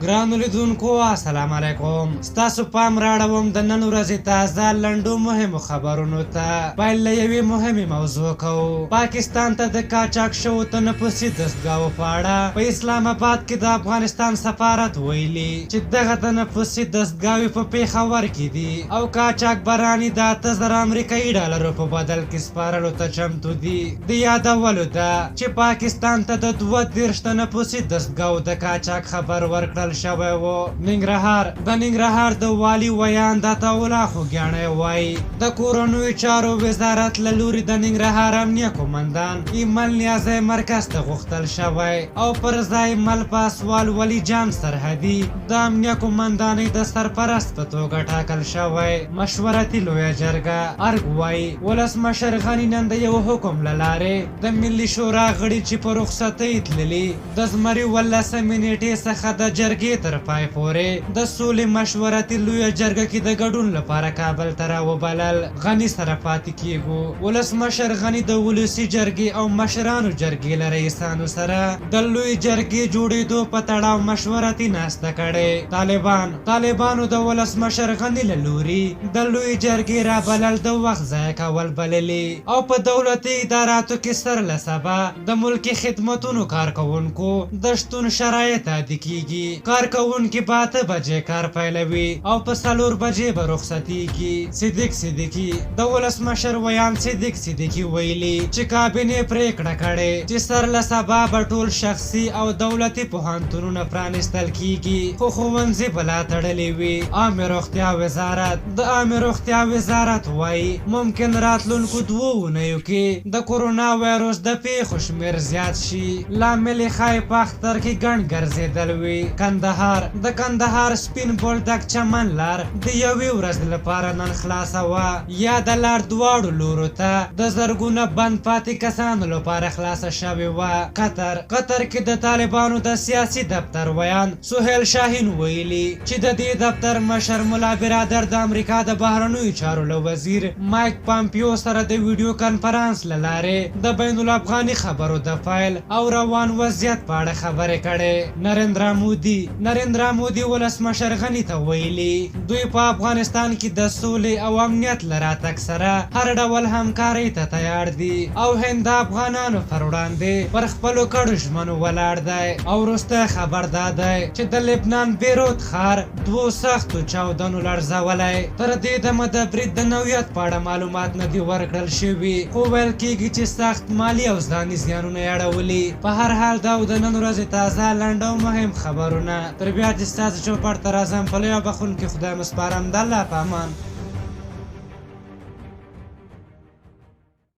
ګرانو لیدونکو السلام علیکم. ستاسو پام راړوم د نن ورځې تازه لنډو مهمو خبرونو ته. پیل له یوې مهمې موضوع کوو. پاکستان ته د قاچاق شوو تنفسي دستګاوو په اړه په اسلام آباد کې د افغانستان سفارت ویلي چې دغه تنفسي دستګاوې په پیښور کې دي او قاچاق براني د 8000 امریکایي ډالرو په بدل کې سپارلو ته چمتو دي. د یادولو ده چې پاکستان ته د 32 تنفسي دستګاوو د قاچاق خبر ورکړل شوی و. ننګرهار د والي ویان د عطاالله خوږیاڼی وایي د کورنیو چارو وزارت له لوري د ننګرهار امنیه قومندان ایمل نیازی مرکز ته غوښتل شوی او پر ځای مل پاسوال ولی جان سرحدي د امنیه قومندانۍ د سرپرست په توګه ټاکل شوی. مشورتي لویه جرګه ارګ وایي ولسمشر غني نن د یو حکم له لارې د ملي شورا غړي چې په رخصتۍ تللي د زمري 18 نیټې څخه د جرګې تر پای پورې د سولې مشورتي لویه جرګه کې د ګډون لپاره کابل ته راوبلل. غني سره پاتې کیږو. ولسمشر غني د ولسي جرګې او مشرانو جرګې له رئیسانو سره د لوی جرګې جوړېدو په تړاو مشورتي ناسته کړې. طالبانو د ولسمشر غني له لوري د لوی جرګې رابلل د وخت ضایع کول بللي او په دولتي اداراتو کې سر له سبا د ملکي خدمتونو کارکوونکو د شتون شرایط عادي کیږي. کارکوونکي به 8 بجې کار پیلوي او په 4 بجې به رخصتیږي. صدیق صدیقي د ولسمشر ویان صدیق صدیقي ویلي چې کابینې پریکړه کړې چې سر له سبا به ټول شخصي او دولتي پوهنتونونه پرانیستل کیږي خو ښوونځي به لا تړلي وي. د عامه روغتیا وزارت وایي ممکن راتلونکو 2 اونیو کې د کورونا وایرس د پیښو شمېر زیات شي. لامل یې ښایي په اختر کې ګڼ ګرځېدل وي. د کندهار سپین بولدک چمن لار د یوې ورځې لپاره نن خلاصه وه. یا د لار دواړو لورو ته د زرګونه بند پاتې کسانو لپاره خلاصه شوې وه. قطر کې د طالبانو د سیاسي دفتر ویان سهیل شاهین ویلي چې د دې دفتر مشر ملا برادر د امریکا د بهرنیو چارو له وزیر مایک پامپیو سره د ویډیو کنفرانس له لارې د بین الافغاني خبرو د فایل او روان وضعیت په اړه خبرې کړې. نریندرا مودي ولسمشر غني ته ویلي دوی په افغانستان کې د سولې او امنیت له راتګ سره هر ډول همکارۍ ته تیار دي او هند د افغانانو پر وړاندې پر خپلو کړو ژمنو ولاړ دی. او وروستی خبر دا دی چې د لبنان بیروت ښار 2 سختو چاودنو لړزولی. تر دې دمه د برید د نوعیت په اړه معلومات نه دي ورکړل شوي خو ویل کېږي چې سخت مالي او ځاني زیانونه یې اړولي. په هر حال دا د نن ورځې تازه لنډ او مهم خبرونه تر بیا چې ستاسو چوپړ ته راځم په لویه بخښونکي خدای مو سپارم. د الله په امان.